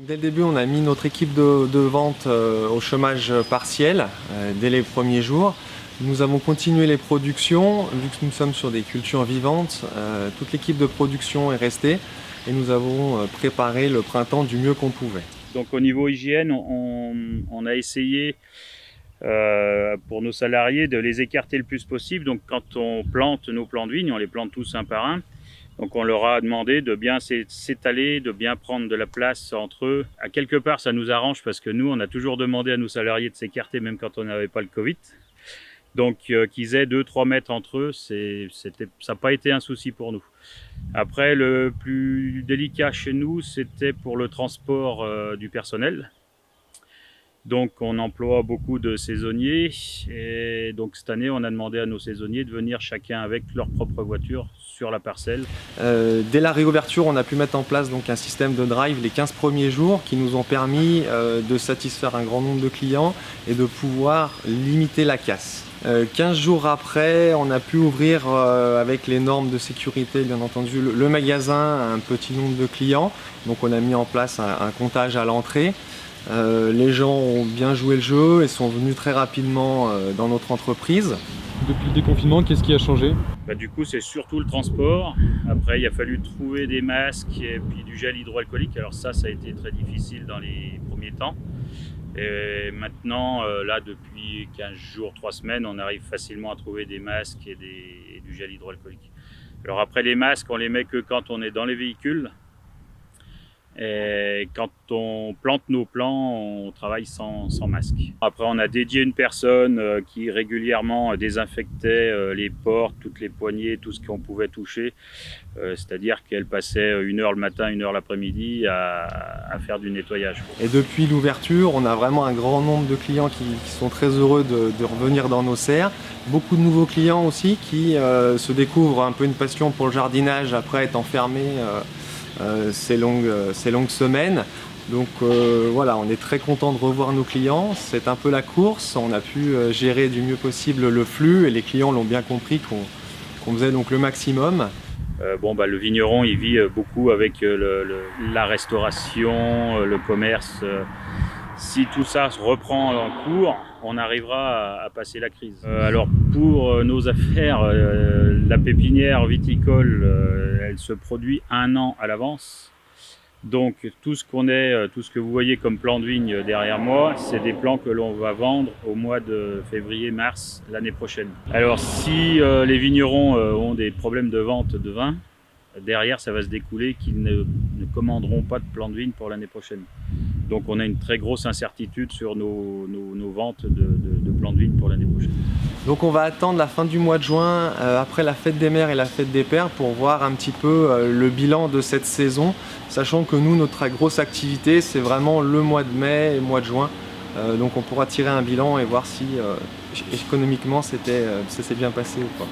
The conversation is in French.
Dès le début, on a mis notre équipe de vente au chômage partiel dès les premiers jours. Nous avons continué les productions, vu que nous sommes sur des cultures vivantes, toute l'équipe de production est restée et nous avons préparé le printemps du mieux qu'on pouvait. Donc au niveau hygiène, on a essayé pour nos salariés de les écarter le plus possible. Donc quand on plante nos plants de vigne, on les plante tous un par un. Donc on leur a demandé de bien s'étaler, de bien prendre de la place entre eux. À quelque part, ça nous arrange parce que nous, on a toujours demandé à nos salariés de s'écarter même quand on n'avait pas le Covid. Donc qu'ils aient 2-3 mètres entre eux, ça n'a pas été un souci pour nous. Après, le plus délicat chez nous, c'était pour le transport du personnel. Donc on emploie beaucoup de saisonniers et donc cette année on a demandé à nos saisonniers de venir chacun avec leur propre voiture sur la parcelle. Dès la réouverture, on a pu mettre en place donc un système de drive les 15 premiers jours qui nous ont permis de satisfaire un grand nombre de clients et de pouvoir limiter la casse. 15 jours après, on a pu ouvrir avec les normes de sécurité, bien entendu, le magasin à un petit nombre de clients. Donc on a mis en place un comptage à l'entrée. Les gens ont bien joué le jeu et sont venus très rapidement dans notre entreprise. Depuis le déconfinement, qu'est-ce qui a changé? Du coup, c'est surtout le transport. Après, il a fallu trouver des masques et puis du gel hydroalcoolique. Alors ça a été très difficile dans les premiers temps. Et maintenant, là, depuis 15 jours, 3 semaines, on arrive facilement à trouver des masques et du gel hydroalcoolique. Alors après, les masques, on les met que quand on est dans les véhicules. Et quand on plante nos plants, on travaille sans masque. Après, on a dédié une personne qui régulièrement désinfectait les portes, toutes les poignées, tout ce qu'on pouvait toucher. C'est-à-dire qu'elle passait 1 heure le matin, 1 heure l'après-midi à faire du nettoyage. Et depuis l'ouverture, on a vraiment un grand nombre de clients qui sont très heureux de revenir dans nos serres. Beaucoup de nouveaux clients aussi qui se découvrent un peu une passion pour le jardinage après être enfermés ces longues semaines. Donc voilà, on est très content de revoir nos clients. C'est un peu la course, on a pu gérer du mieux possible le flux et les clients l'ont bien compris qu'on faisait donc le maximum. Le vigneron il vit beaucoup avec la restauration, le commerce. Si tout ça se reprend en cours, on arrivera à passer la crise. Alors pour nos affaires, la pépinière viticole, elle se produit 1 an à l'avance. Donc tout ce que vous voyez comme plants de vigne derrière moi, c'est des plants que l'on va vendre au mois de février-mars l'année prochaine. Alors si les vignerons ont des problèmes de vente de vin, derrière ça va se découler qu'ils ne commanderont pas de plants de vigne pour l'année prochaine. Donc on a une très grosse incertitude sur nos ventes de plants de vigne pour l'année prochaine. Donc on va attendre la fin du mois de juin, après la fête des mères et la fête des pères, pour voir un petit peu le bilan de cette saison, sachant que nous, notre très grosse activité, c'est vraiment le mois de mai et le mois de juin. Donc on pourra tirer un bilan et voir si économiquement ça s'est bien passé ou pas.